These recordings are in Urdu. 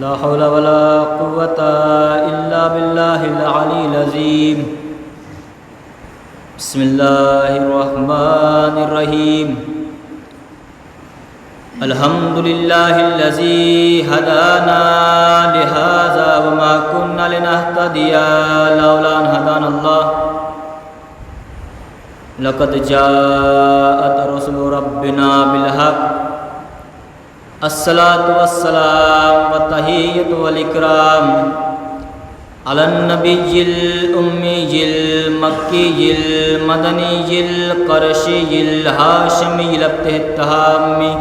لا حول ولا قوة إلا بالله العلي العظيم بسم الله الرحمن الرحيم الحمد لله الذي هدانا لهذا وما كنا لنهتدي لولا أن هدانا الله لقد جاءت رسل ربنا بالحق الصلاة والسلام والتحية والإكرام على النبي الأمي المكي المدني القرشي الهاشمي لبته التهامي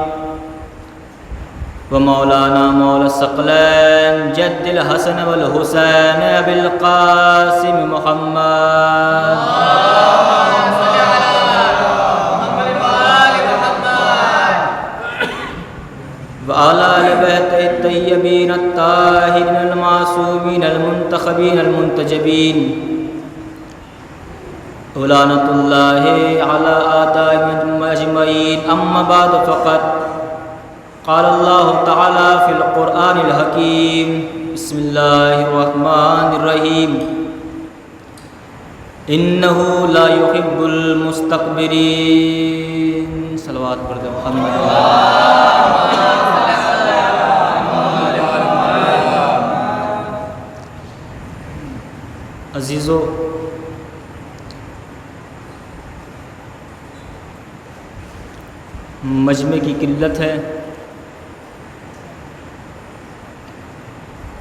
ومولانا مولى الثقلين جد الحسن والحسين أبي القاسم محمد وعلى آل بيته الطيبين الطاهرين المعصومين المنتخبين المنتجبين ولعنة الله على أعدائهم أجمعين أما بعد فقد قال الله تعالى في القرآن الحكيم بسم الله الرحمن الرحيم إنه لا يحب المستكبرين صلوات پر محمد عزیزو مجمع کی قلت ہے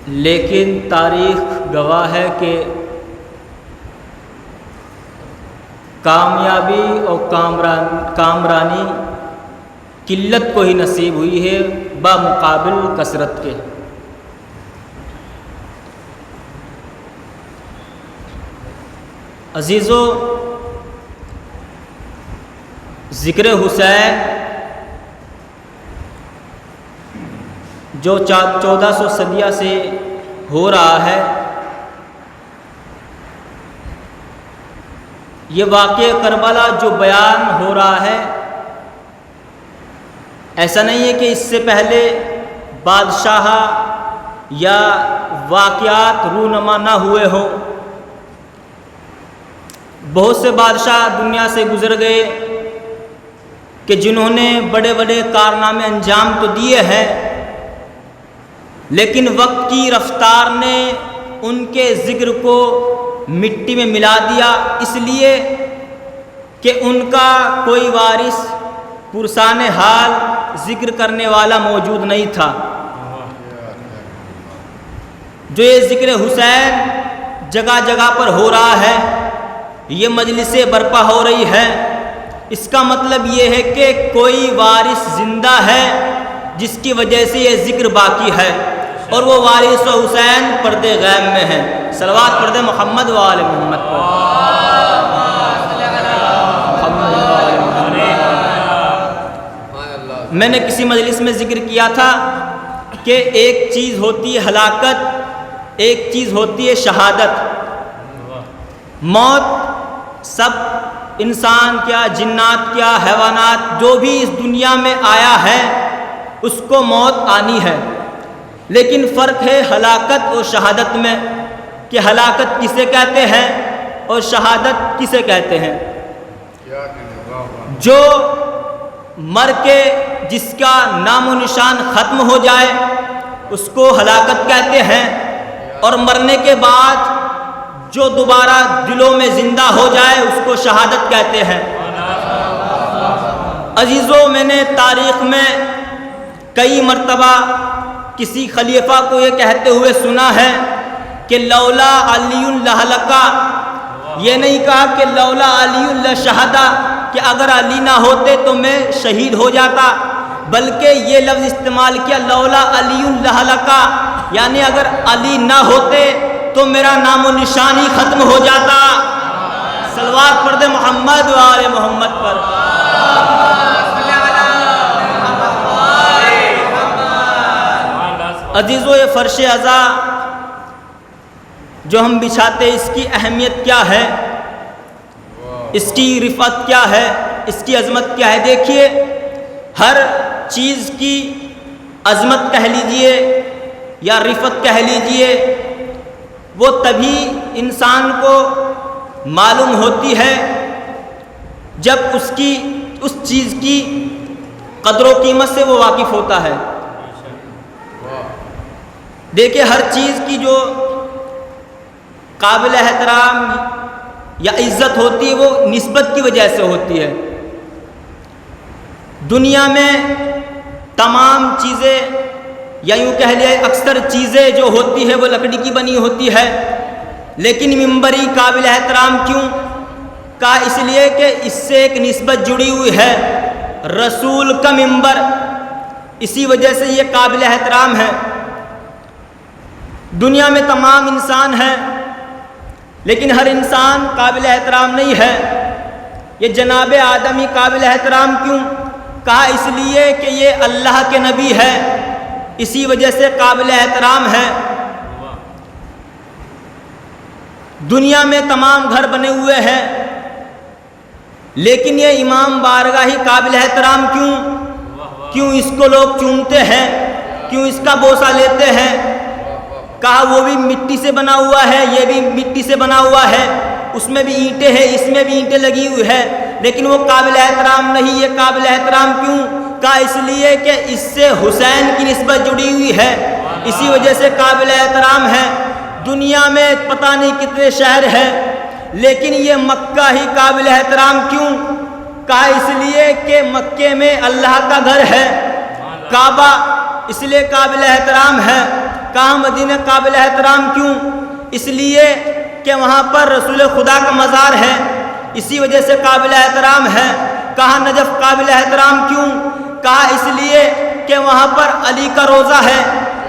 لیکن تاریخ گواہ ہے کہ کامیابی اور کامرانی قلت کو ہی نصیب ہوئی ہے بمقابل کثرت کے۔ عزیزو، ذکر حسین جو 1400 صدیہ سے ہو رہا ہے، یہ واقعہ کربلا جو بیان ہو رہا ہے، ایسا نہیں ہے کہ اس سے پہلے بادشاہ یا واقعات رونما نہ ہوئے ہوں۔ بہت سے بادشاہ دنیا سے گزر گئے کہ جنہوں نے بڑے بڑے کارنامے انجام تو دیے ہیں، لیکن وقت کی رفتار نے ان کے ذکر کو مٹی میں ملا دیا، اس لیے کہ ان کا کوئی وارث پرسان حال ذکر کرنے والا موجود نہیں تھا۔ جو یہ ذکر حسین جگہ جگہ پر ہو رہا ہے، یہ مجلسیں برپا ہو رہی ہے، اس کا مطلب یہ ہے کہ کوئی وارث زندہ ہے جس کی وجہ سے یہ ذکر باقی ہے، اور وہ وارث و حسین پردے غیب میں ہیں۔ صلوات پردے محمد و آل محمد پر۔ میں نے کسی مجلس میں ذکر کیا تھا کہ ایک چیز ہوتی ہے ہلاکت، ایک چیز ہوتی ہے شہادت۔ موت سب انسان کیا، جنات کیا، حیوانات، جو بھی اس دنیا میں آیا ہے اس کو موت آنی ہے، لیکن فرق ہے ہلاکت اور شہادت میں کہ ہلاکت کسے کہتے ہیں اور شہادت کسے کہتے ہیں۔ جو مر کے جس کا نام و نشان ختم ہو جائے اس کو ہلاکت کہتے ہیں، اور مرنے کے بعد جو دوبارہ دلوں میں زندہ ہو جائے اس کو شہادت کہتے ہیں۔ عزیزو، میں نے تاریخ میں کئی مرتبہ کسی خلیفہ کو یہ کہتے ہوئے سنا ہے کہ لولا علی لہلکا، یہ نہیں کہا کہ لولا علی لشہدا، کہ اگر علی نہ ہوتے تو میں شہید ہو جاتا، بلکہ یہ لفظ استعمال کیا لولا علی لہلکا، یعنی اگر علی نہ ہوتے تو میرا نام و نشان ہی ختم ہو جاتا۔ صلوات پڑھ دے محمد و آل محمد پر۔ عزیزو، یہ فرش عزا جو ہم بچھاتے اس کی اہمیت کیا ہے، اس کی رفعت کیا ہے، اس کی عظمت کیا ہے؟ دیکھیے، ہر چیز کی عظمت کہہ لیجئے یا رفت کہہ لیجئے، وہ تبھی انسان کو معلوم ہوتی ہے جب اس چیز کی قدر و قیمت سے وہ واقف ہوتا ہے۔ دیکھیں، ہر چیز کی جو قابل احترام یا عزت ہوتی ہے وہ نسبت کی وجہ سے ہوتی ہے۔ دنیا میں تمام چیزیں یا یوں کہہ لیا اکثر چیزیں جو ہوتی ہے وہ لکڑی کی بنی ہوتی ہے، لیکن ممبری قابل احترام کیوں؟ کہا اس لیے کہ اس سے ایک نسبت جڑی ہوئی ہے، رسول کا ممبر، اسی وجہ سے یہ قابل احترام ہے۔ دنیا میں تمام انسان ہیں لیکن ہر انسان قابل احترام نہیں ہے۔ یہ جناب آدم ہی قابل احترام کیوں؟ کہا اس لیے کہ یہ اللہ کے نبی ہے، اسی وجہ سے قابل احترام ہے۔ دنیا میں تمام گھر بنے ہوئے ہیں لیکن یہ امام بارگاہ ہی قابل احترام کیوں اس کو لوگ چومتے ہیں، کیوں اس کا بوسہ لیتے ہیں؟ کہا وہ بھی مٹی سے بنا ہوا ہے، یہ بھی مٹی سے بنا ہوا ہے، اس میں بھی اینٹیں ہیں، اس میں بھی اینٹیں لگی ہوئی ہے، لیکن وہ قابل احترام نہیں۔ یہ قابل احترام کیوں؟ کہا اس لیے کہ اس سے حسین کی نسبت جڑی ہوئی ہے، اسی وجہ سے قابل احترام ہے۔ دنیا میں پتہ نہیں کتنے شہر ہیں لیکن یہ مکہ ہی قابل احترام کیوں؟ کہا اس لیے کہ مکے میں اللہ کا گھر ہے، کعبہ، اس لیے قابل احترام ہے۔ کہا مدینہ قابل احترام کیوں؟ اس لیے کہ وہاں پر رسول خدا کا مزار ہے، اسی وجہ سے قابل احترام ہے۔ کہا نجف قابل احترام کیوں؟ کہا اس لیے کہ وہاں پر علی کا روضہ ہے،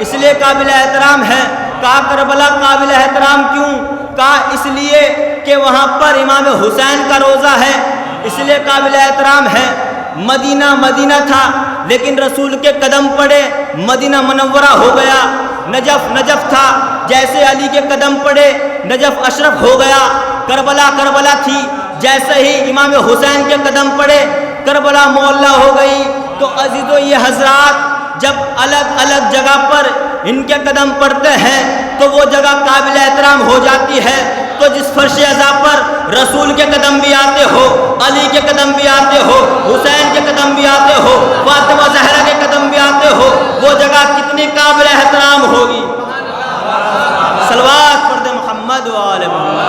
اس لیے قابل احترام ہے۔ کہا کربلا قابل احترام کیوں؟ کہا اس لیے کہ وہاں پر امام حسین کا روضہ ہے، اس لیے قابل احترام ہے۔ مدینہ تھا لیکن رسول کے قدم پڑے مدینہ منورہ ہو گیا۔ نجف تھا، جیسے علی کے قدم پڑے نجف اشرف ہو گیا۔ کربلا تھی، جیسے ہی امام حسین کے قدم پڑے کربلا معلیٰ ہو گئی۔ تو عزیزو یہ حضرات جب الگ الگ جگہ پر ان کے قدم پڑتے ہیں تو وہ جگہ قابل احترام ہو جاتی ہے۔ تو جس فرش اعضا پر رسول کے قدم بھی آتے ہو، علی کے قدم بھی آتے ہو، حسین کے قدم بھی آتے ہو، فاطمہ زہرا کے قدم بھی آتے ہو، وہ جگہ کتنی قابل احترام ہوگی۔ صلوات پڑھ دے محمد و آل محمد۔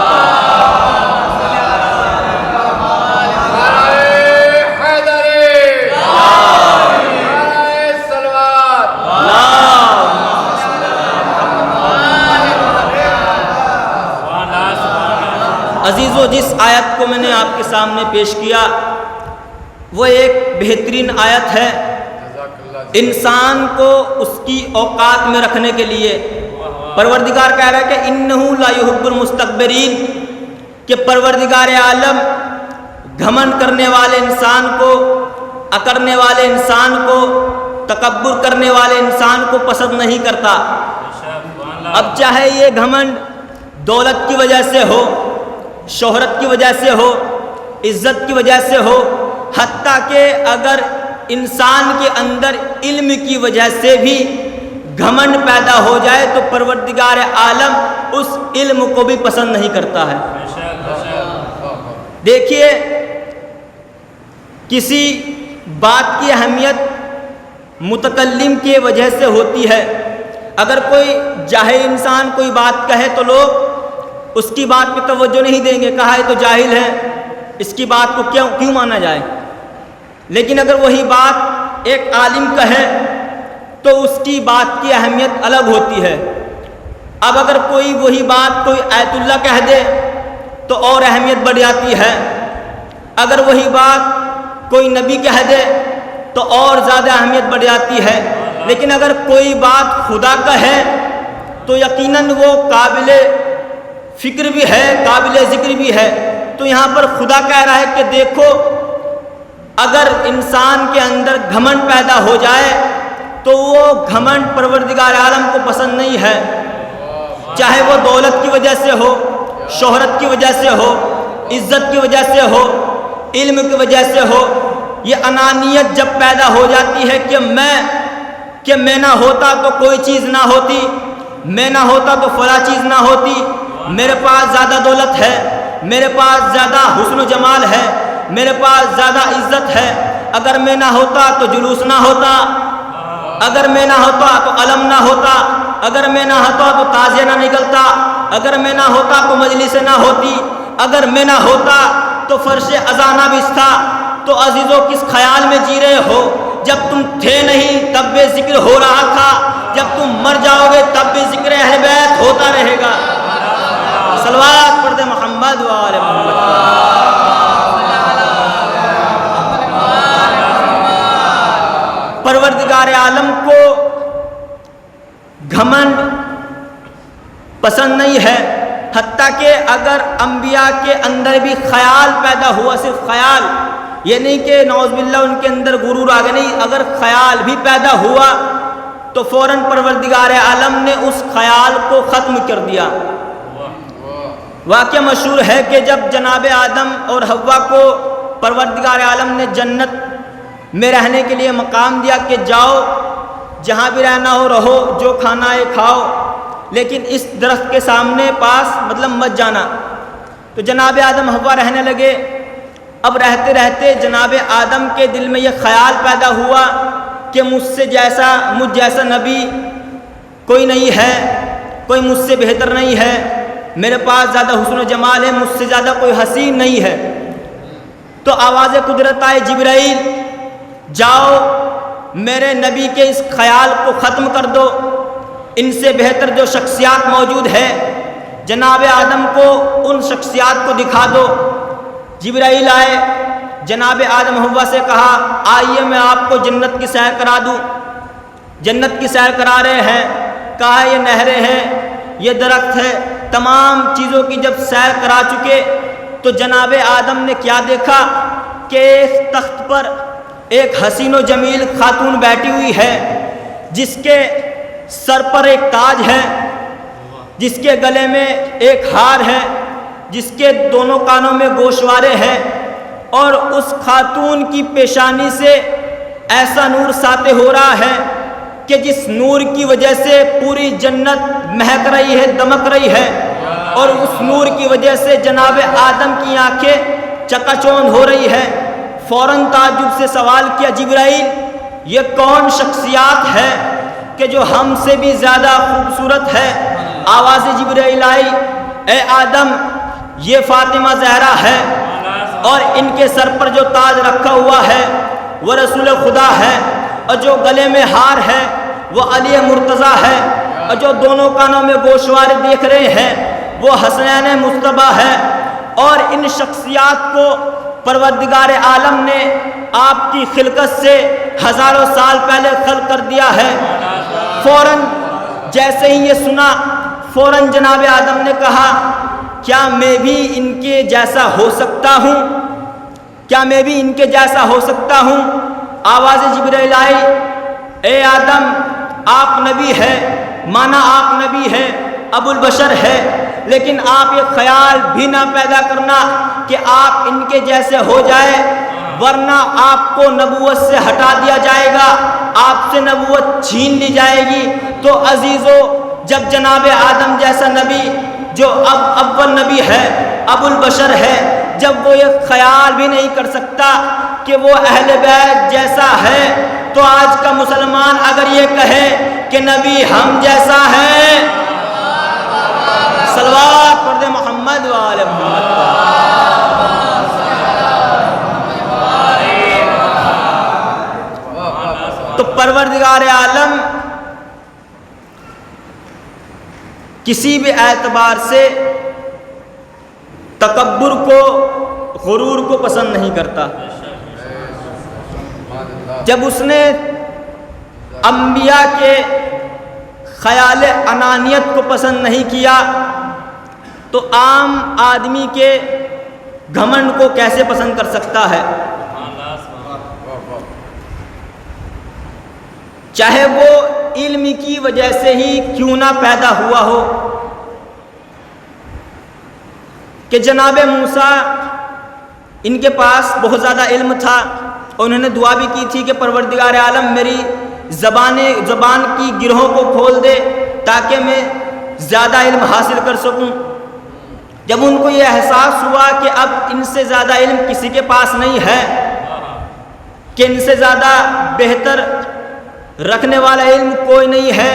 عزیزو جس آیت کو میں نے آپ کے سامنے پیش کیا وہ ایک بہترین آیت ہے انسان کو اس کی اوقات میں رکھنے کے لیے۔ پروردگار کہہ رہا ہے کہ انہو لا یحب المستکبرین، کہ پروردگار عالم گھمنڈ کرنے والے انسان کو، اکڑنے والے انسان کو، تکبر کرنے والے انسان کو پسند نہیں کرتا۔ اب چاہے یہ گھمنڈ دولت کی وجہ سے ہو، شہرت کی وجہ سے ہو، عزت کی وجہ سے ہو، حتیٰ کہ اگر انسان کے اندر علم کی وجہ سے بھی گھمنڈ پیدا ہو جائے تو پروردگار عالم اس علم کو بھی پسند نہیں کرتا ہے۔ دیکھیے کسی بات کی اہمیت متکلم کی وجہ سے ہوتی ہے۔ اگر کوئی جاہل انسان کوئی بات کہے تو لوگ اس کی بات پہ توجہ نہیں دیں گے، کہا ہے تو جاہل ہے، اس کی بات کو کیوں مانا جائے۔ لیکن اگر وہی بات ایک عالم کہے تو اس کی بات کی اہمیت الگ ہوتی ہے۔ اب اگر کوئی وہی بات کوئی آیت اللہ کہہ دے تو اور اہمیت بڑھ جاتی ہے، اگر وہی بات کوئی نبی کہہ دے تو اور زیادہ اہمیت بڑھ جاتی ہے۔ لیکن اگر کوئی بات خدا کہے تو یقیناً وہ قابل فکر بھی ہے، قابل ذکر بھی ہے۔ تو یہاں پر خدا کہہ رہا ہے کہ دیکھو اگر انسان کے اندر گھمنڈ پیدا ہو جائے تو وہ گھمنڈ پروردگار عالم کو پسند نہیں ہے، چاہے وہ دولت کی وجہ سے ہو، شہرت کی وجہ سے ہو، عزت کی وجہ سے ہو، علم کی وجہ سے ہو۔ یہ انانیت جب پیدا ہو جاتی ہے کہ میں کہ میں نہ ہوتا تو کوئی چیز نہ ہوتی، میں نہ ہوتا تو فلاں چیز نہ ہوتی، میرے پاس زیادہ دولت ہے، میرے پاس زیادہ حسن و جمال ہے، میرے پاس زیادہ عزت ہے، اگر میں نہ ہوتا تو جلوس نہ ہوتا، اگر میں نہ ہوتا تو علم نہ ہوتا، اگر میں نہ ہوتا تو تعزیہ نہ نکلتا، اگر میں نہ ہوتا تو مجلس نہ ہوتی، اگر میں نہ ہوتا تو فرش عزا نہ بچھتا۔ تو عزیزو کس خیال میں جی رہے ہو؟ جب تم تھے نہیں تب بھی ذکر ہو رہا تھا، جب تم مر جاؤ گے تب بھی ذکر اہل بیت ہوتا رہے گا۔ صلوات پڑھ دے محمد و آل محمد۔ پروردگار عالم کو گھمنڈ پسند نہیں ہے، حتیٰ کہ اگر انبیاء کے اندر بھی خیال پیدا ہوا، صرف خیال، یہ نہیں کہ نعوذ باللہ ان کے اندر غرور آ گیا، نہیں، اگر خیال بھی پیدا ہوا تو فوراً پروردگار عالم نے اس خیال کو ختم کر دیا۔ واقعہ مشہور ہے کہ جب جناب آدم اور حوا کو پروردگار عالم نے جنت میں رہنے کے لیے مقام دیا کہ جاؤ جہاں بھی رہنا ہو رہو، جو کھانا ہے کھاؤ، لیکن اس درخت کے سامنے پاس مطلب مت جانا۔ تو جناب آدم حوا رہنے لگے۔ اب رہتے رہتے جناب آدم کے دل میں یہ خیال پیدا ہوا کہ مجھ جیسا نبی کوئی نہیں ہے، کوئی مجھ سے بہتر نہیں ہے، میرے پاس زیادہ حسن و جمال ہے، مجھ سے زیادہ کوئی حسین نہیں ہے۔ تو آواز قدرت آئے، جبرائیل جاؤ میرے نبی کے اس خیال کو ختم کر دو، ان سے بہتر جو شخصیات موجود ہے جناب آدم کو ان شخصیات کو دکھا دو۔ جبرائیل آئے، جناب آدم حوا سے کہا آئیے میں آپ کو جنت کی سیر کرا دوں۔ جنت کی سیر کرا رہے ہیں، کہا یہ نہریں ہیں، یہ درخت ہے، تمام چیزوں کی جب سیر کرا چکے تو جناب آدم نے کیا دیکھا کہ ایک تخت پر ایک حسین و جمیل خاتون بیٹھی ہوئی ہے، جس کے سر پر ایک تاج ہے، جس کے گلے میں ایک ہار ہے، جس کے دونوں کانوں میں گوشوارے ہیں، اور اس خاتون کی پیشانی سے ایسا نور ساطع ہو رہا ہے کہ جس نور کی وجہ سے پوری جنت مہک رہی ہے، دمک رہی ہے، اور اس نور کی وجہ سے جناب آدم کی آنکھیں چکا چوندھ ہو رہی ہے۔ فوراً تعجب سے سوال کیا جبرائیل یہ کون شخصیات ہے کہ جو ہم سے بھی زیادہ خوبصورت ہے؟ آواز جبرائیل آئی، اے آدم یہ فاطمہ زہرا ہے، اور ان کے سر پر جو تاج رکھا ہوا ہے وہ رسول خدا ہے، اور جو گلے میں ہار ہے وہ علی مرتضیٰ ہے، اور جو دونوں کانوں میں گوشوارے دیکھ رہے ہیں وہ حسنین مصطفیٰ ہے۔ اور ان شخصیات کو پروردگار عالم نے آپ کی خلقت سے ہزاروں سال پہلے خلق کر دیا ہے۔ فوراً جیسے ہی یہ سنا، فوراً جناب آدم نے کہا کیا میں بھی ان کے جیسا ہو سکتا ہوں؟ کیا میں بھی ان کے جیسا ہو سکتا ہوں؟ آواز جبرائیل آئی، اے آدم آپ نبی ہے، مانا آپ نبی ہے، ابو البشر ہے، لیکن آپ یہ خیال بھی نہ پیدا کرنا کہ آپ ان کے جیسے ہو جائے، ورنہ آپ کو نبوت سے ہٹا دیا جائے گا، آپ سے نبوت چھین لی جائے گی۔ تو عزیزو جب جناب آدم جیسا نبی جو اب اول نبی ہے، ابو البشر ہے، جب وہ یہ خیال بھی نہیں کر سکتا کہ وہ اہل بیت جیسا ہے، تو آج کا مسلمان اگر یہ کہے کہ نبی ہم جیسا ہے، صلوات پڑھ دے محمد و آل محمد۔ تو پروردگار عالم کسی بھی اعتبار سے تکبر کو، غرور کو پسند نہیں کرتا۔ جب اس نے انبیاء کے خیال انانیت کو پسند نہیں کیا تو عام آدمی کے گھمنڈ کو کیسے پسند کر سکتا ہے؟ چاہے وہ علم کی وجہ سے ہی کیوں نہ پیدا ہوا ہو، کہ جناب موسیٰ ان کے پاس بہت زیادہ علم تھا، اور انہوں نے دعا بھی کی تھی کہ پروردگار عالم میری زبان کی گرہوں کو کھول دے تاکہ میں زیادہ علم حاصل کر سکوں۔ جب ان کو یہ احساس ہوا کہ اب ان سے زیادہ علم کسی کے پاس نہیں ہے، کہ ان سے زیادہ بہتر رکھنے والا علم کوئی نہیں ہے،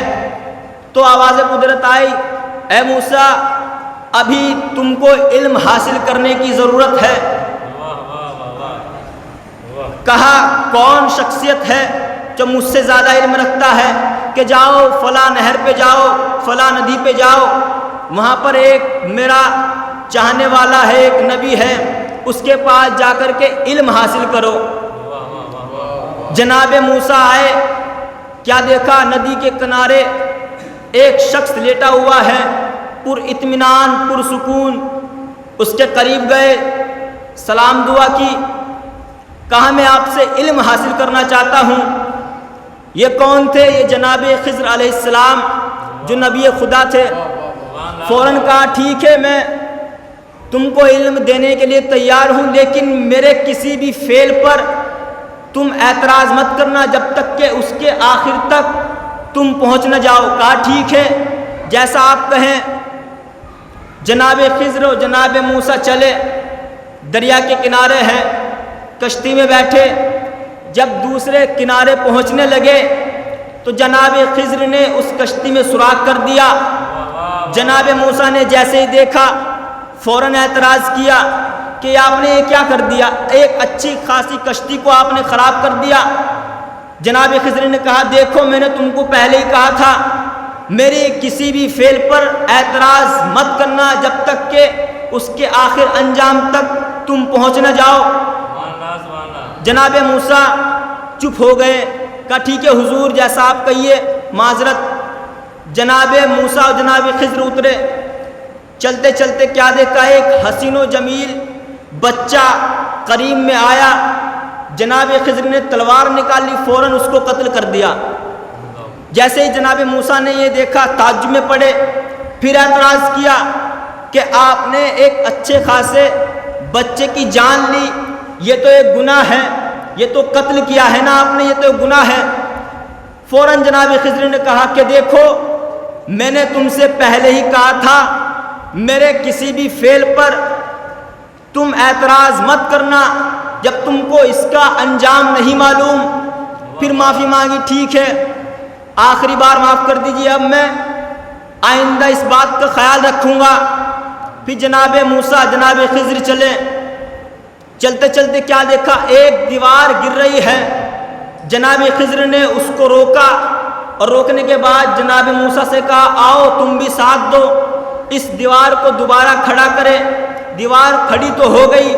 تو آواز قدرت آئی، اے موسیٰ ابھی تم کو علم حاصل کرنے کی ضرورت ہے۔ کہا کون شخصیت ہے جو مجھ سے زیادہ علم رکھتا ہے کہ جاؤ فلاں نہر پہ جاؤ، فلاں ندی پہ جاؤ، وہاں پر ایک میرا چاہنے والا ہے، ایک نبی ہے، اس کے پاس جا کر کے علم حاصل کرو۔ جناب موسیٰ آئے، کیا دیکھا؟ ندی کے کنارے ایک شخص لیٹا ہوا ہے، پر اطمینان، پر سکون۔ اس کے قریب گئے، سلام دعا کی، کہا میں آپ سے علم حاصل کرنا چاہتا ہوں۔ یہ کون تھے؟ یہ جناب خضر علیہ السلام جو نبی خدا تھے۔ فوراً کہا ٹھیک ہے، میں تم کو علم دینے کے لیے تیار ہوں، لیکن میرے کسی بھی فعل پر تم اعتراض مت کرنا جب تک کہ اس کے آخر تک تم پہنچ نہ جاؤ۔ کہا ٹھیک ہے، جیسا آپ کہیں۔ جناب خضر و جناب موسیٰ چلے، دریا کے کنارے ہیں، کشتی میں بیٹھے۔ جب دوسرے کنارے پہنچنے لگے تو جناب خضر نے اس کشتی میں سوراخ کر دیا۔ جناب موسیٰ نے جیسے ہی دیکھا فوراً اعتراض کیا کہ آپ نے یہ کیا کر دیا، ایک اچھی خاصی کشتی کو آپ نے خراب کر دیا۔ جناب خضر نے کہا دیکھو میں نے تم کو پہلے ہی کہا تھا میری کسی بھی فعل پر اعتراض مت کرنا جب تک کہ اس کے آخر انجام تک تم پہنچ نہ جاؤ۔ جناب موسیٰ چپ ہو گئے، کہا ٹھیک ہے حضور جیسا آپ کہیے، معذرت۔ جناب موسیٰ اور جناب خضر اترے، چلتے چلتے کیا دیکھا، ایک حسین و جمیل بچہ قریب میں آیا۔ جناب خضر نے تلوار نکالی، فوراً اس کو قتل کر دیا۔ جیسے ہی جناب موسیٰ نے یہ دیکھا تعجب میں پڑے، پھر اعتراض کیا کہ آپ نے ایک اچھے خاصے بچے کی جان لی، یہ تو ایک گناہ ہے، یہ تو قتل کیا ہے نا آپ نے، یہ تو گناہ ہے۔ فوراً جناب خضر نے کہا کہ دیکھو میں نے تم سے پہلے ہی کہا تھا میرے کسی بھی فعل پر تم اعتراض مت کرنا جب تم کو اس کا انجام نہیں معلوم۔ پھر معافی مانگی، ٹھیک ہے آخری بار معاف کر دیجیے، اب میں آئندہ اس بات کا خیال رکھوں گا۔ پھر جناب موسیٰ جناب خضر چلے، چلتے چلتے کیا دیکھا، ایک دیوار گر رہی ہے۔ جناب خضر نے اس کو روکا، اور روکنے کے بعد جناب موسیٰ سے کہا آؤ تم بھی ساتھ دو، اس دیوار کو دوبارہ کھڑا کرے۔ دیوار کھڑی تو ہو گئی،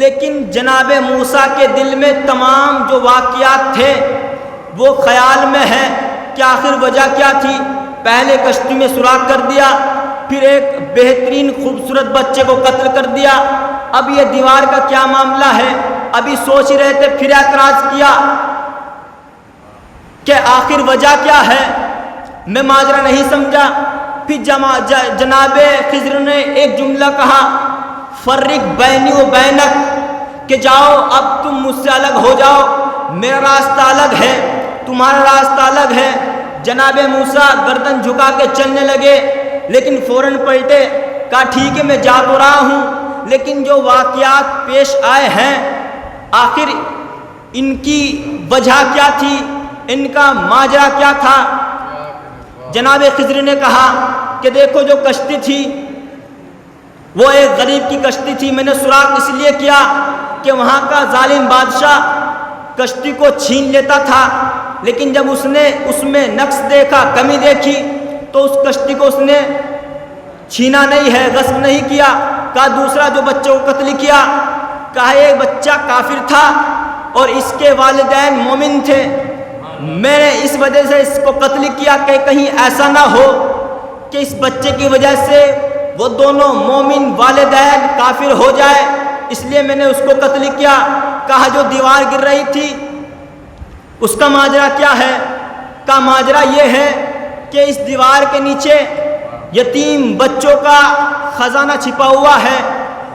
لیکن جناب موسیٰ کے دل میں تمام جو واقعات تھے وہ خیال میں ہے کہ آخر وجہ کیا تھی۔ پہلے کشتی میں سوراخ کر دیا، پھر ایک بہترین خوبصورت بچے کو قتل کر دیا، اب یہ دیوار کا کیا معاملہ ہے۔ ابھی سوچ رہے تھے، پھر اعتراض کیا کہ آخر وجہ کیا ہے، میں ماجرا نہیں سمجھا۔ پھر جناب خضر نے ایک جملہ کہا فرق بینی و بینک، کہ جاؤ اب تم مجھ سے الگ ہو جاؤ، میرا راستہ الگ ہے، تمہارا راستہ الگ ہے۔ جناب موسیٰ گردن جھکا کے چلنے لگے، لیکن فوراً پلٹے، کہا ٹھیک ہے میں جا تو رہا ہوں، لیکن جو واقعات پیش آئے ہیں آخر ان کی وجہ کیا تھی، ان کا ماجرا کیا تھا۔ جناب خضر نے کہا کہ دیکھو جو کشتی تھی وہ ایک غریب کی کشتی تھی، میں نے سوراخ اس لیے کیا کہ وہاں کا ظالم بادشاہ کشتی کو چھین لیتا تھا، لیکن جب اس نے اس میں نقص دیکھا، کمی دیکھی، تو اس کشتی کو اس نے چھینا نہیں ہے، غصب نہیں کیا۔ کہا دوسرا جو بچے کو قتل کیا، کہا یہ بچہ کافر تھا اور اس کے والدین مومن تھے، میں نے اس وجہ سے اس کو قتل کیا کہ کہیں ایسا نہ ہو کہ اس بچے کی وجہ سے وہ دونوں مومن والدین کافر ہو جائے، اس لیے میں نے اس کو قتل کیا۔ کہا جو دیوار گر رہی تھی اس کا ماجرا کیا ہے؟ کا ماجرا یہ ہے کہ اس دیوار کے نیچے یتیم بچوں کا خزانہ چھپا ہوا ہے،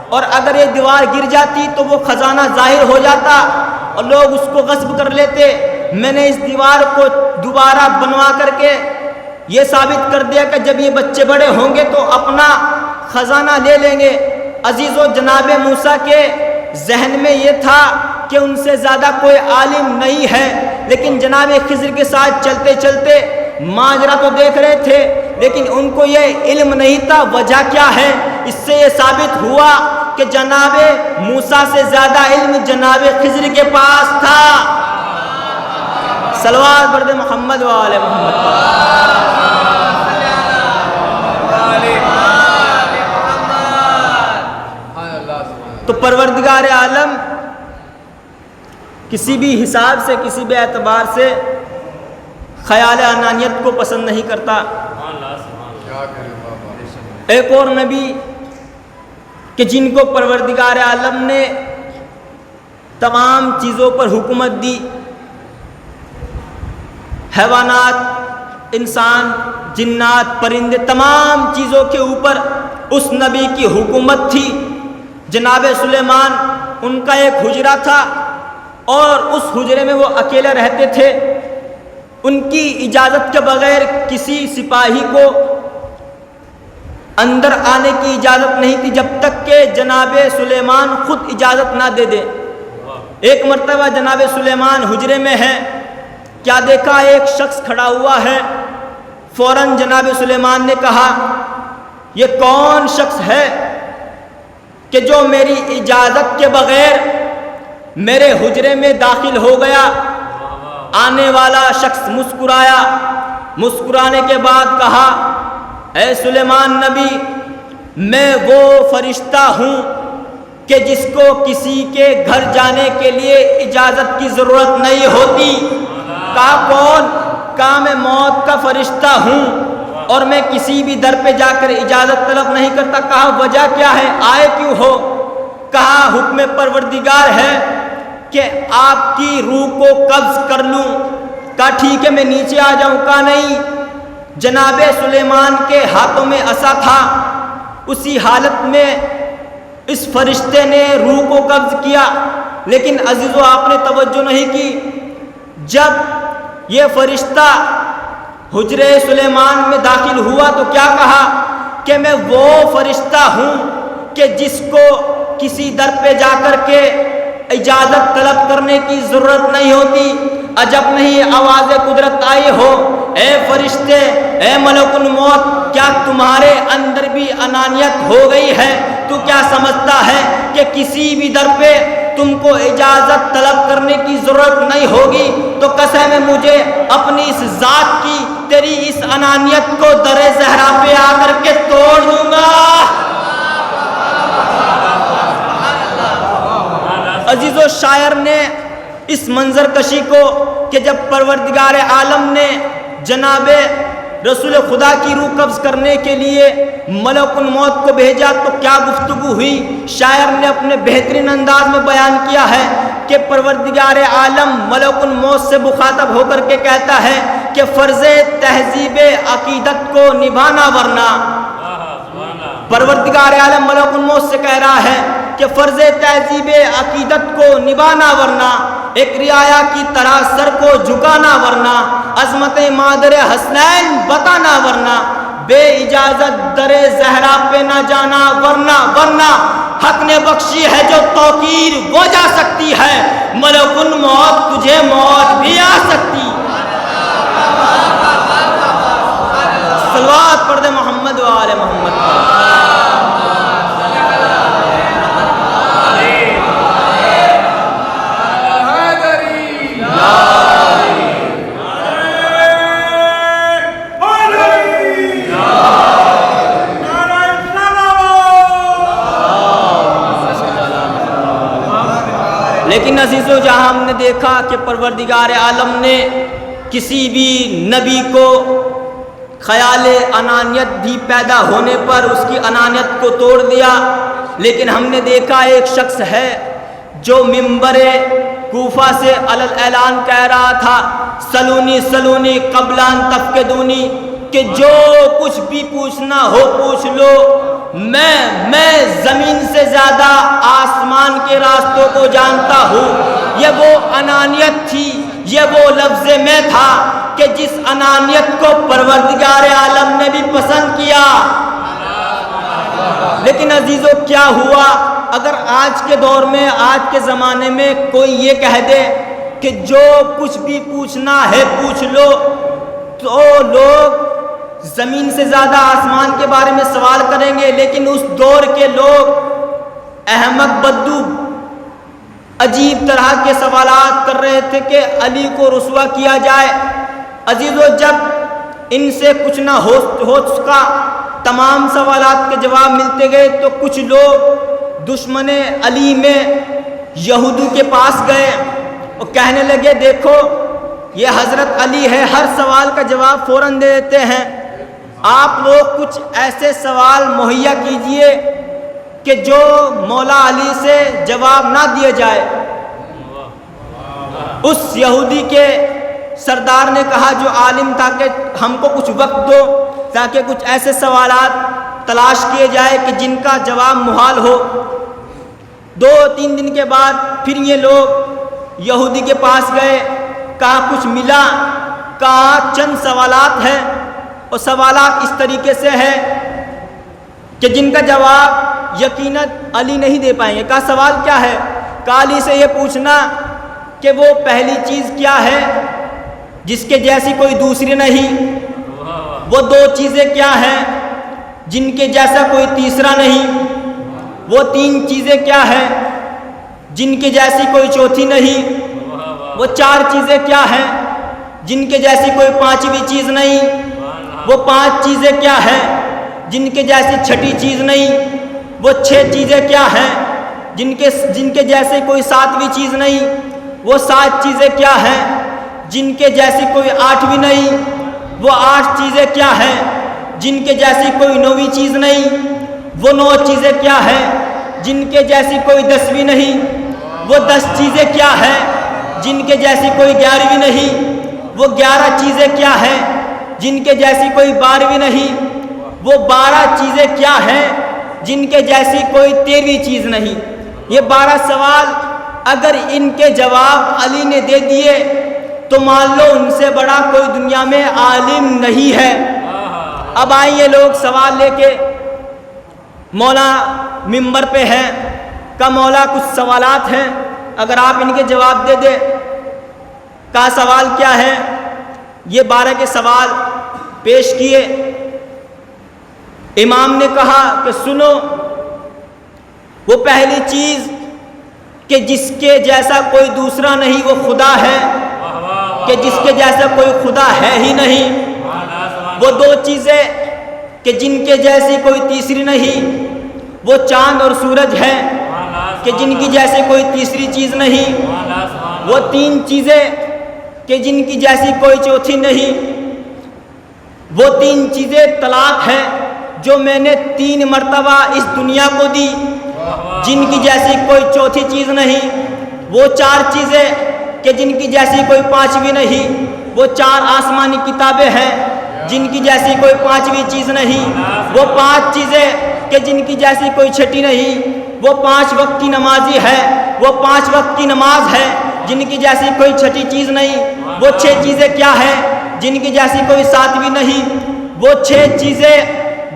اور اگر یہ دیوار گر جاتی تو وہ خزانہ ظاہر ہو جاتا اور لوگ اس کو غصب کر لیتے، میں نے اس دیوار کو دوبارہ بنوا کر کے یہ ثابت کر دیا کہ جب یہ بچے بڑے ہوں گے تو اپنا خزانہ لے لیں گے۔ عزیزو، جناب موسیٰ کے ذہن میں یہ تھا کہ ان سے زیادہ کوئی عالم نہیں ہے، لیکن جناب خضر کے ساتھ چلتے چلتے ماجرا تو دیکھ رہے تھے، لیکن ان کو یہ علم نہیں تھا وجہ کیا ہے۔ اس سے یہ ثابت ہوا کہ جناب موسیٰ سے زیادہ علم جناب خضر کے پاس تھا۔ صلوات برد محمد و آل محمد۔ تو پروردگار عالم کسی بھی حساب سے، کسی بھی اعتبار سے خیال انانیت کو پسند نہیں کرتا۔ ایک اور نبی کہ جن کو پروردگار عالم نے تمام چیزوں پر حکومت دی، حیوانات، انسان، جنات، پرندے، تمام چیزوں کے اوپر اس نبی کی حکومت تھی۔ جناب سلیمان، ان کا ایک حجرہ تھا اور اس حجرے میں وہ اکیلے رہتے تھے۔ ان کی اجازت کے بغیر کسی سپاہی کو اندر آنے کی اجازت نہیں تھی جب تک کہ جناب سلیمان خود اجازت نہ دے دے۔ ایک مرتبہ جناب سلیمان حجرے میں ہے، کیا دیکھا ایک شخص کھڑا ہوا ہے۔ فوراً جناب سلیمان نے کہا، یہ کون شخص ہے کہ جو میری اجازت کے بغیر میرے حجرے میں داخل ہو گیا؟ آنے والا شخص مسکرایا، مسکرانے کے بعد کہا، اے سلیمان نبی، میں وہ فرشتہ ہوں کہ جس کو کسی کے گھر جانے کے لیے اجازت کی ضرورت نہیں ہوتی۔ کہا کون؟ کہا میں موت کا فرشتہ ہوں اور میں کسی بھی در پہ جا کر اجازت طلب نہیں کرتا۔ کہا وجہ کیا ہے، آئے کیوں ہو؟ کہا حکم پروردگار ہے کہ آپ کی روح کو قبض کر لوں۔ کہا ٹھیک ہے، میں نیچے آ جاؤں؟ کہا نہیں، جناب سلیمان کے ہاتھوں میں عصا تھا، اسی حالت میں اس فرشتے نے روح کو قبض کیا۔ لیکن عزیزو، آپ نے توجہ نہیں کی، جب یہ فرشتہ حجرے سلیمان میں داخل ہوا تو کیا کہا کہ میں وہ فرشتہ ہوں کہ جس کو کسی در پہ جا کر کے اجازت طلب کرنے کی ضرورت نہیں ہوتی۔ عجب نہیں آواز قدرت آئی ہو، اے فرشتے، اے ملک الموت، کیا تمہارے اندر بھی انانیت ہو گئی ہے؟ تو کیا سمجھتا ہے کہ کسی بھی در پہ تم کو اجازت طلب کرنے کی ضرورت نہیں ہوگی؟ تو قسم ہے مجھے اپنی اس ذات کی، تیری اس انانیت کو در زہرا پہ آ کر کے توڑ دوں گا۔ عزیزو، شاعر نے اس منظر کشی کو کہ جب پروردگار عالم نے جناب رسول خدا کی روح قبض کرنے کے لیے ملک الموت کو بھیجا تو کیا گفتگو ہوئی، شاعر نے اپنے بہترین انداز میں بیان کیا ہے کہ پروردگار عالم ملک الموت سے مخاطب ہو کر کے کہتا ہے کہ فرض تہذیب عقیدت کو نبھانا ورنہ۔ پروردگار عالم ملک الموت سے کہہ رہا ہے کہ فرض تہذیب عقیدت کو نبھانا ورنہ، ایک رعایا کی طرح سر کو جھکانا ورنہ، عظمت مادر حسنین بتانا ورنہ، بے اجازت در زہرا پہ نہ جانا ورنہ حق نے بخشی ہے جو توقیر وہ جا سکتی ہے، ملک الموت تجھے موت بھی آ سکتی۔ صلوات پڑھ دے محمد و آل محمد۔ لیکن عزیزو، جہاں ہم نے دیکھا کہ پروردگار عالم نے کسی بھی نبی کو خیال انانیت بھی پیدا ہونے پر اس کی انانیت کو توڑ دیا، لیکن ہم نے دیکھا ایک شخص ہے جو منبر کوفہ سے اعلان کہہ رہا تھا، سلونی سلونی قبل ان تفقدونی، کہ جو کچھ بھی پوچھنا ہو پوچھ لو، میں زمین سے زیادہ آسمان کے راستوں کو جانتا ہوں۔ یہ وہ انانیت تھی، یہ وہ لفظ میں تھا کہ جس انانیت کو پروردگار عالم نے بھی پسند کیا۔ لیکن عزیزو کیا ہوا؟ اگر آج کے دور میں، آج کے زمانے میں کوئی یہ کہہ دے کہ جو کچھ بھی پوچھنا ہے پوچھ لو، تو لوگ زمین سے زیادہ آسمان کے بارے میں سوال کریں گے۔ لیکن اس دور کے لوگ احمق بدو عجیب طرح کے سوالات کر رہے تھے کہ علی کو رسوا کیا جائے۔ عزیزو جب ان سے کچھ نہ ہو سکا، تمام سوالات کے جواب ملتے گئے، تو کچھ لوگ دشمن علی میں یہودوں کے پاس گئے اور کہنے لگے دیکھو یہ حضرت علی ہے، ہر سوال کا جواب فوراً دے دیتے ہیں، آپ لوگ کچھ ایسے سوال مہیا کیجئے کہ جو مولا علی سے جواب نہ دیا جائے۔ اس یہودی کے سردار نے کہا جو عالم تھا کہ ہم کو کچھ وقت دو تاکہ کچھ ایسے سوالات تلاش کیے جائے کہ جن کا جواب محال ہو۔ 2-3 دن کے بعد پھر یہ لوگ یہودی کے پاس گئے، کہا کچھ ملا؟ کہا چند سوالات ہیں اور سوالات اس طریقے سے ہیں کہ جن کا جواب یقیناً علی نہیں دے پائیں گے۔ کہا سوال کیا ہے؟ کہا علی سے یہ پوچھنا کہ وہ پہلی چیز کیا ہے جس کے جیسی کوئی دوسری نہیں، وہ 2 چیزیں کیا ہیں جن کے جیسا کوئی تیسرا نہیں، وہ 3 چیزیں کیا ہیں جن کے جیسی کوئی چوتھی نہیں، وہ 4 چیزیں کیا ہیں جن کے جیسی کوئی 5ویں چیز نہیں، وہ 5 چیزیں کیا ہیں جن کے جیسی 6ٹھی چیز نہیں، وہ 6 چیزیں کیا ہیں جن کے جیسے کوئی 7ویں چیز نہیں، وہ 7 چیزیں کیا ہیں جن کے جیسی کوئی 8ویں نہیں، وہ 8 چیزیں کیا ہیں جن کے جیسی کوئی 9ویں چیز نہیں، وہ 9 چیزیں کیا ہیں جن کے جیسی کوئی 10ویں نہیں، وہ 10 چیزیں کیا ہیں جن کے جیسی کوئی 11ویں نہیں، وہ 11 چیزیں کیا ہیں جن کے جیسی کوئی 12ویں نہیں، وہ 12 چیزیں کیا ہیں جن کے جیسی کوئی 13ویں چیز نہیں۔ یہ 12 سوال اگر ان کے جواب علی نے دے دیے تو مان لو ان سے بڑا کوئی دنیا میں عالم نہیں ہے۔ اب آئیے لوگ سوال لے کے مولا ممبر پہ ہیں، کہ مولا کچھ سوالات ہیں اگر آپ ان کے جواب دے دیں۔ کا سوال کیا ہے؟ یہ 12 کے سوال پیش کیے۔ امام نے کہا کہ سنو، وہ پہلی چیز کہ جس کے جیسا کوئی دوسرا نہیں وہ خدا ہے، کہ جس کے جیسا کوئی خدا ہے ہی نہیں۔ وہ 2 چیزیں کہ جن کے جیسی کوئی تیسری نہیں، وہ چاند اور سورج ہے کہ جن کی جیسے کوئی تیسری چیز نہیں۔ وہ 3 چیزیں کہ جن کی جیسی کوئی چوتھی نہیں۔ وہ 3 چیزیں طلاق ہے جو میں نے 3 مرتبہ اس دنیا کو دی، جن کی جیسی کوئی چوتھی چیز نہیں۔ وہ 4 چیزیں کہ جن کی جیسی کوئی 5ویں نہیں۔ وہ 4 آسمانی کتابیں ہیں جن کی جیسی کوئی 5ویں چیز نہیں۔ وہ 5 چیزیں کہ جن کی جیسی کوئی 6ٹھی نہیں۔ وہ 5 وقت کی نمازی ہے، وہ 5 وقت کی نماز ہے جن کی جیسی کوئی 6ٹھی چیز نہیں۔ وہ 6 چیزیں کیا ہے جن کی جیسی کوئی 7ویں نہیں۔ وہ 6 چیزیں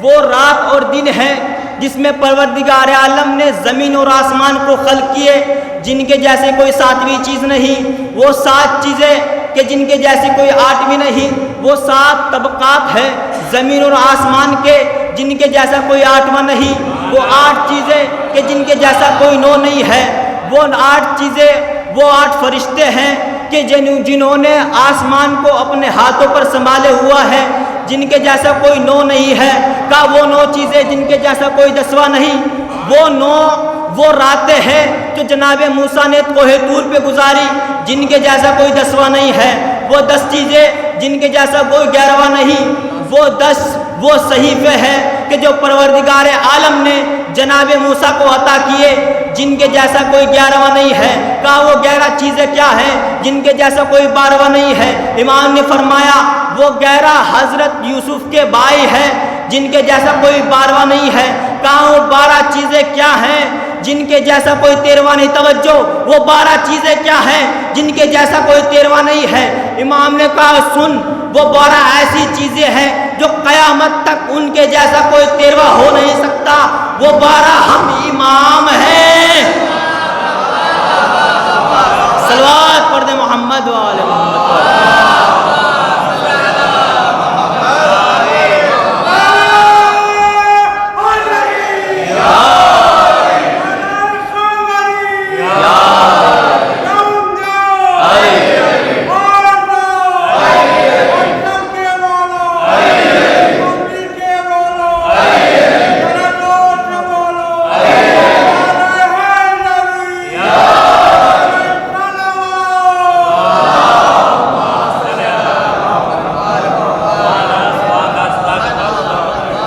وہ رات اور دن ہے جس میں پروردگار عالم نے زمین اور آسمان کو خلق کیے، جن کے جیسے کوئی 7ویں چیز نہیں۔ وہ 7 چیزیں کہ جن کے جیسی کوئی 8ویں نہیں۔ وہ 7 طبقات ہیں زمین اور آسمان کے جن کے جیسا کوئی 8واں نہیں۔ وہ 8 چیزیں کہ جن کے جیسا کوئی 9 نہیں ہے۔ وہ 8 چیزیں وہ 8 فرشتے ہیں کہ جنہوں نے آسمان کو اپنے ہاتھوں پر سنبھالے ہوا ہے، جن کے جیسا کوئی 9 نہیں ہے۔ کا وہ 9 چیزیں جن کے جیسا کوئی 10واں نہیں۔ وہ 9 وہ راتیں ہیں جو جناب موسیٰ نے کوہ طور پہ گزاری، جن کے جیسا کوئی 10واں نہیں ہے۔ وہ 10 چیزیں جن کے جیسا کوئی 11واں نہیں۔ وہ 10 وہ صحیفے ہیں کہ جو پروردگار عالم نے جناب موسیٰ کو عطا کیے، جن کے جیسا کوئی 11واں نہیں ہے۔ کہا وہ 11 چیزیں کیا ہیں جن کے جیسا کوئی 12واں نہیں ہے۔ امام نے فرمایا وہ 11 حضرت یوسف کے بھائی ہیں جن کے جیسا کوئی 12واں نہیں ہے۔ کہا وہ 12 چیزیں کیا ہیں جن کے جیسا کوئی تیرواں نہیں. توجہ, وہ 12 چیزیں کیا ہیں جن کے جیسا کوئی تیرواں نہیں ہے. امام نے کہا سن, وہ 12 ایسی چیزیں ہیں جو قیامت تک ان کے جیسا کوئی تیرواں ہو نہیں سکتا. وہ 12 ہم امام ہیں. صلوات پڑھ دے محمد و آل محمد.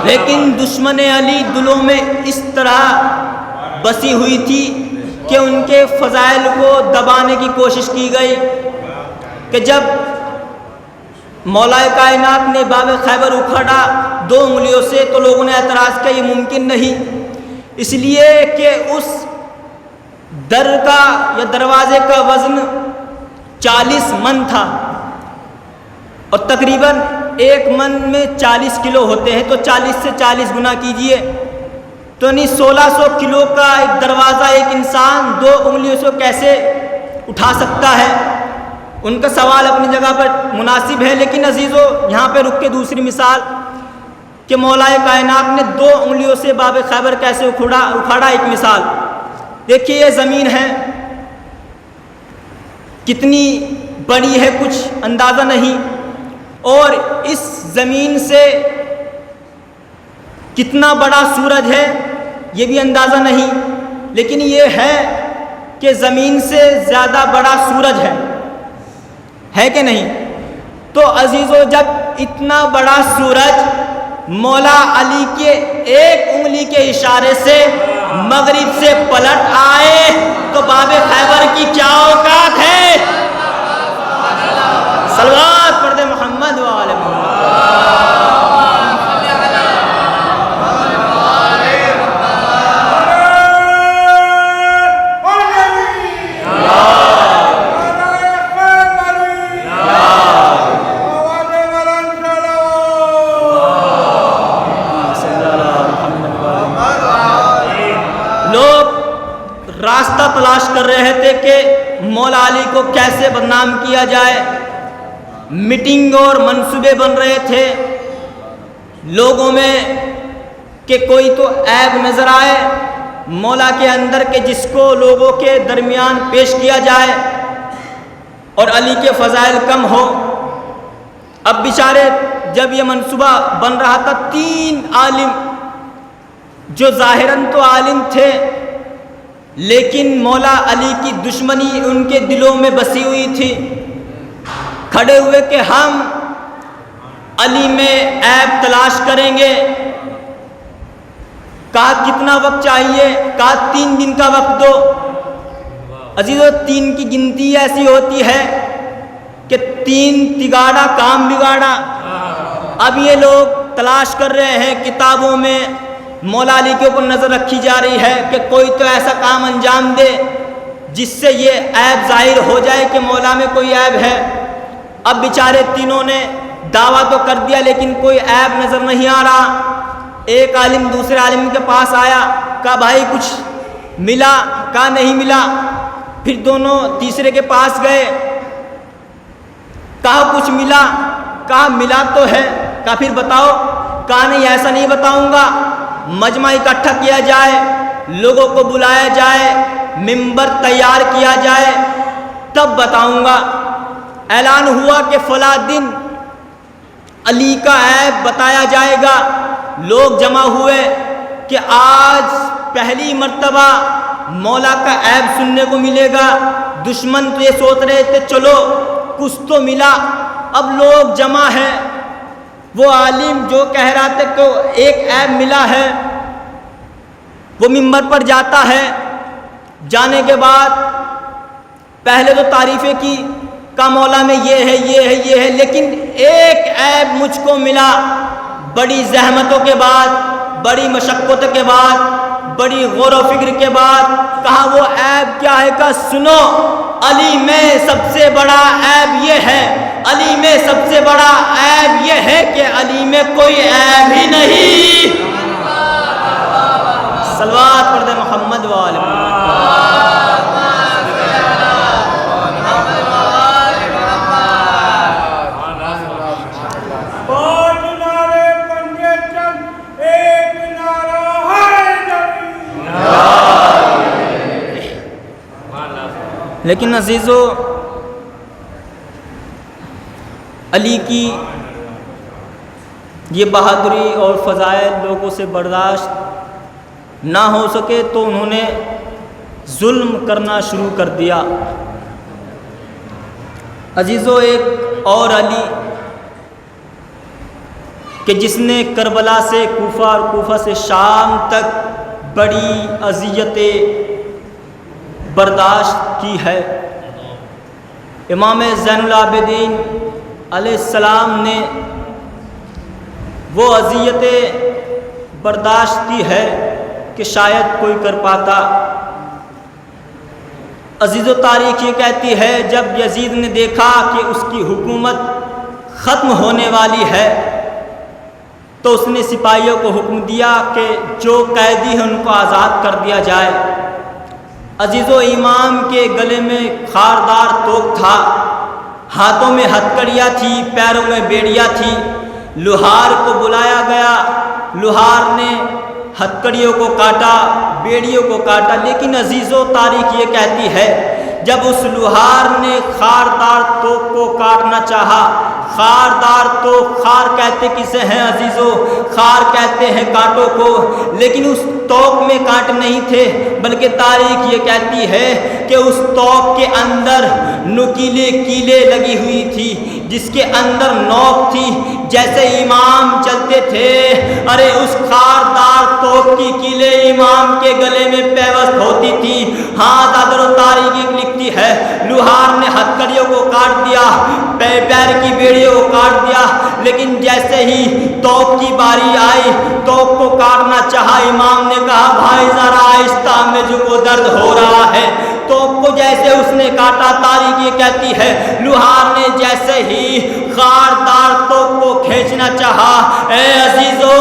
لیکن دشمن علی دلوں میں اس طرح بسی ہوئی تھی کہ ان کے فضائل کو دبانے کی کوشش کی گئی کہ جب مولا کائنات نے باب خیبر اکھاڑا 2 انگلیوں سے تو لوگوں نے اعتراض کیا یہ ممکن نہیں, اس لیے کہ اس در کا یا دروازے کا وزن 40 من تھا اور تقریباً 1 من میں 40 کلو ہوتے ہیں, تو 40 سے 40 گنا کیجئے تو یعنی 1600 کلو کا ایک دروازہ ایک انسان 2 انگلیوں سے کیسے اٹھا سکتا ہے. ان کا سوال اپنی جگہ پر مناسب ہے, لیکن عزیزو یہاں پہ رک کے دوسری مثال کہ مولا کائنات نے 2 انگلیوں سے باب خیبر کیسے اکھاڑا. ایک مثال دیکھیے, یہ زمین ہے کتنی بڑی ہے کچھ اندازہ نہیں, اور اس زمین سے کتنا بڑا سورج ہے یہ بھی اندازہ نہیں, لیکن یہ ہے کہ زمین سے زیادہ بڑا سورج ہے کہ نہیں. تو عزیزو جب اتنا بڑا سورج مولا علی کے 1 انگلی کے اشارے سے مغرب سے پلٹ آئے تو باب خیبر کی کیا اوقات ہے. صلوات پڑھ دے محمد و آل محمد. لوگ راستہ تلاش کر رہے تھے کہ مولا علی کو کیسے بدنام کیا جائے, میٹنگ اور منصوبے بن رہے تھے لوگوں میں کہ کوئی تو عیب نظر آئے مولا کے اندر کہ جس کو لوگوں کے درمیان پیش کیا جائے اور علی کے فضائل کم ہو. اب بیچارے جب یہ منصوبہ بن رہا تھا 3 عالم جو ظاہراً تو عالم تھے لیکن مولا علی کی دشمنی ان کے دلوں میں بسی ہوئی تھی, کھڑے ہوئے کہ ہم علی میں عیب تلاش کریں گے. کہا کتنا وقت چاہیے, کہا 3 دن کا وقت دو. عزیزو 3 کی گنتی ایسی ہوتی ہے کہ 3 تگاڑا کام بگاڑا. اب یہ لوگ تلاش کر رہے ہیں, کتابوں میں مولا علی کے اوپر نظر رکھی جا رہی ہے کہ کوئی تو ایسا کام انجام دے جس سے یہ عیب ظاہر ہو جائے کہ مولا میں کوئی عیب ہے. اب بیچارے تینوں نے دعویٰ تو کر دیا لیکن کوئی عیب نظر نہیں آ رہا. ایک عالم دوسرے عالم کے پاس آیا, کہا بھائی کچھ ملا, کہا نہیں ملا. پھر دونوں تیسرے کے پاس گئے, کہا کچھ ملا, کہا ملا تو ہے, کہا پھر بتاؤ, کہا نہیں ایسا نہیں بتاؤں گا, مجمع اکٹھا کیا جائے, لوگوں کو بلایا جائے, منبر تیار کیا جائے تب بتاؤں گا. اعلان ہوا کہ فلاں دن علی کا عیب بتایا جائے گا. لوگ جمع ہوئے کہ آج پہلی مرتبہ مولا کا عیب سننے کو ملے گا. دشمن تو یہ سوچ رہے تھے چلو کچھ تو ملا. اب لوگ جمع ہیں, وہ عالم جو کہہ رہا تھا کہ ایک عیب ملا ہے وہ منبر پر جاتا ہے. جانے کے بعد پہلے تو تعریفیں کی, کا مولا میں یہ ہے یہ ہے یہ ہے, لیکن ایک عیب مجھ کو ملا. بڑی زحمتوں کے بعد, بڑی مشقتوں کے بعد بڑی غور و فکر کے بعد کہا وہ عیب کیا ہے؟ کہ سنو، علی میں سب سے بڑا عیب یہ ہے، علی میں سب سے بڑا عیب یہ ہے کہ علی میں کوئی عیب ہی نہیں۔ صلوات پڑھ دے محمد و آل محمد۔ لیکن عزیزو، علی کی یہ بہادری اور فضائل لوگوں سے برداشت نہ ہو سکے تو انہوں نے ظلم کرنا شروع کر دیا۔ عزیزو، ایک اور علی کہ جس نے کربلا سے کوفہ اور کوفہ سے شام تک بڑی اذیتیں برداشت کی ہے۔ امام زین العابدین علیہ السلام نے وہ اذیتیں برداشت کی ہے کہ شاید کوئی کر پاتا۔ عزیز و تاریخ یہ کہتی ہے جب یزید نے دیکھا کہ اس کی حکومت ختم ہونے والی ہے تو اس نے سپاہیوں کو حکم دیا کہ جو قیدی ہیں ان کو آزاد کر دیا جائے۔ عزیز و امام کے گلے میں خاردار توق تھا، ہاتھوں میں ہتکڑیاں تھی، پیروں میں بیڑیاں تھی۔ لوہار کو بلایا گیا، لوہار نے ہتکڑیوں کو کاٹا، بیڑیوں کو کاٹا، لیکن عزیز و تاریخ یہ کہتی ہے جب اس لوہار نے خاردار توق کو کاٹنا چاہا، خاردار تو خار کہتے کسے ہیں عزیزو؟ خار کہتے ہیں کانٹوں کو، لیکن اس توق میں کانٹ نہیں تھے، بلکہ تاریخ یہ کہتی ہے کہ اس توق کے اندر نکیلے کیلے لگی ہوئی تھی، جس کے اندر نوک تھی۔ جیسے امام چلتے تھے، ارے اس خاردار توق کی کیلے امام کے گلے میں پیوست ہوتی تھی۔ ہاں دادر و تاریخ لکھتی ہے لوہار نے ہتکڑیوں کو کاٹ دیا، پیر کی بیڑیوں کو کاٹ دیا، لیکن جیسے ہی توق کی باری آئی، توق کو کاٹنا چاہا، امام نے کہا بھائی ذرا آہستہ، مجھ کو درد ہو رہا ہے۔ توق کو جیسے اس نے کاٹا، تاریخ یہ کہتی ہے لوہار نے جیسے ہی خاردار توق کو کھینچنا چاہا، اے عزیزو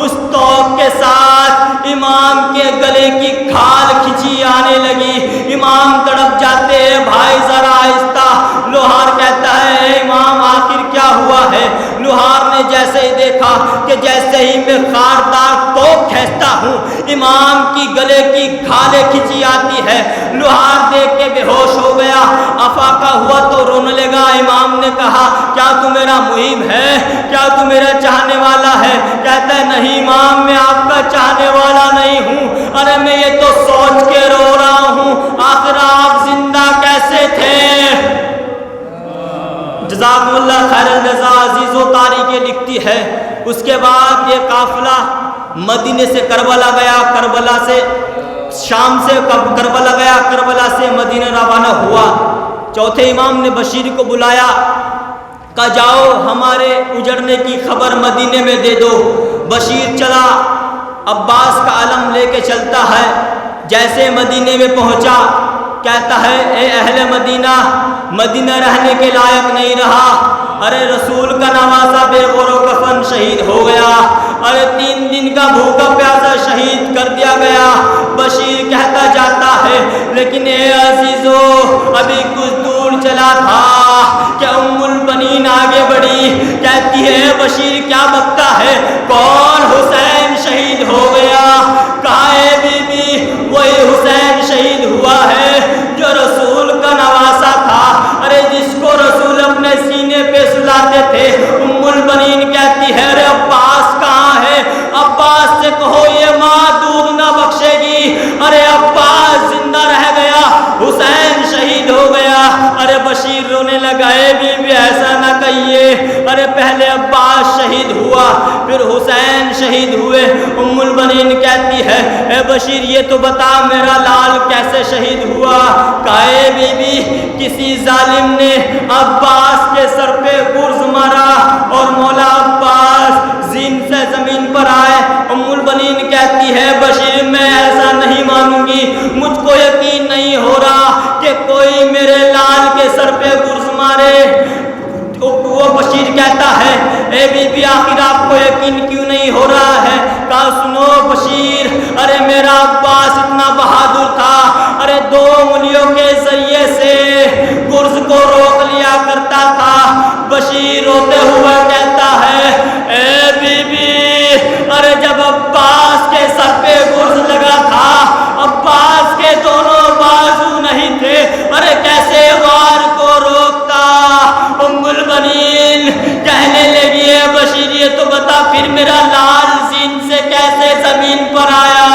اس توق کے ساتھ امام کے گلے کی کھال کھچی آنے لگی۔ امام تڑپ جاتے ہیں، بھائی ذرا آہستہ۔ لوہار کہتا ہے اے امام آخر کیا ہوا ہے؟ لوہار نے جیسے ہی دیکھا کہ جیسے ہی میں خاردار توق کھینچتا ہوں امام کی گلے کی کھالیں کھچی آتی ہے۔ لوہار دیکھ کے بے ہوش ہو گیا، افاقہ ہوا تو رونے لگا۔ امام نے کہا کیا تو میرا محب ہے؟ کیا تو میرا چاہنے والا ہے؟ کہتا ہے نہیں امام، میں آپ کا چاہنے والا نہیں ہوں، ارے میں یہ تو سوچ کے رو رہا ہوں آخر آپ زندہ کیسے تھے؟ جزاکم اللہ خیر الجزا۔ عزیز و تاریخ لکھتی ہے اس کے بعد یہ قافلہ مدینے سے کربلا گیا، کربلا سے شام سے کربلا گیا، کربلا سے مدینہ روانہ ہوا۔ چوتھے امام نے بشیر کو بلایا، کہا جاؤ ہمارے اجڑنے کی خبر مدینے میں دے دو۔ بشیر چلا، عباس کا علم لے کے چلتا ہے، جیسے مدینے میں پہنچا کہتا ہے اے اہل مدینہ، مدینہ رہنے کے لائق نہیں رہا، ارے رسول کا نواسا بے غور و کفن شہید ہو گیا، ارے 3 دن کا بھوکا پیاسا شہید کر دیا گیا۔ بشیر کہتا جاتا ہے لیکن اے عزیزو ابھی کچھ دور چلا تھا کہ ام البنین آگے بڑھی، کہتی ہے بشیر کیا بکتا ہے؟ کون؟ حسین شہید ہو گیا۔ کہا اے بی بی وہی حسین شہید ہوا ہے جو رسول کا نواسا تھا، ارے جس کو رسول اپنے سینے پہ سلاتے تھے۔ ام البنین کہتی ہے ارے عباس کہاں ہے؟ عباس سے کہو یہ ماں دودھ نہ بخشے گی، ارے عباس زندہ رہ گیا، حسین شہید ہو گیا۔ ارے بشیر رونے لگا، اے بی بی ایسا نہ کہیے، ارے پہلے عباس شہید ہوا پھر حسین شہید ہوئے۔ ام البنین کہتی ہے اے بشیر یہ تو بتا میرا لال کیسے شہید ہوا؟ کہا اے بی بی کسی ظالم نے عباس کے سر پہ گرز مارا اور مولا عباس زین سے زمین پر آئے۔ ام البنین کہتی ہے بشیر میں ایسا کہتا ہے اے بی بی آخر آپ کو یقین کیوں نہیں ہو رہا ہے؟ کہا سنو بشیر، ارے میرا عباس اتنا بہادر تھا، ارے 2 انگلیوں کے ذریعے سے گرز کو روک لیا کرتا تھا۔ بشیر روتے ہوئے کہتا ہے اے بی بی، ارے جب عباس کے سر پہ گرز لگا تھا، عباس کے دونوں بازو نہیں تھے، ارے کیسے وار کو روکتا؟ ام البنین کہنے لگی ہے بشیر یہ تو بتا پھر میرا لال زین سے کیسے زمین پر آیا؟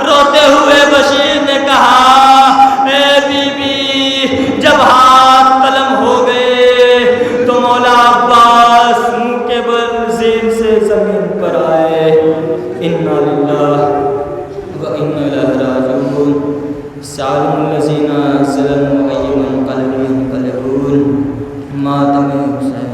روتے ہوئے بشیر نے کہا اے بی بی، جب ہاتھ قلم ہو گئے تو مولا عباس منہ کے بل زین سے زمین پر آئے۔ انا للہ و انا الیہ راجعون۔ سعلم الذین ظلموا ای منقلب ینقلبون۔ ماتم حسین۔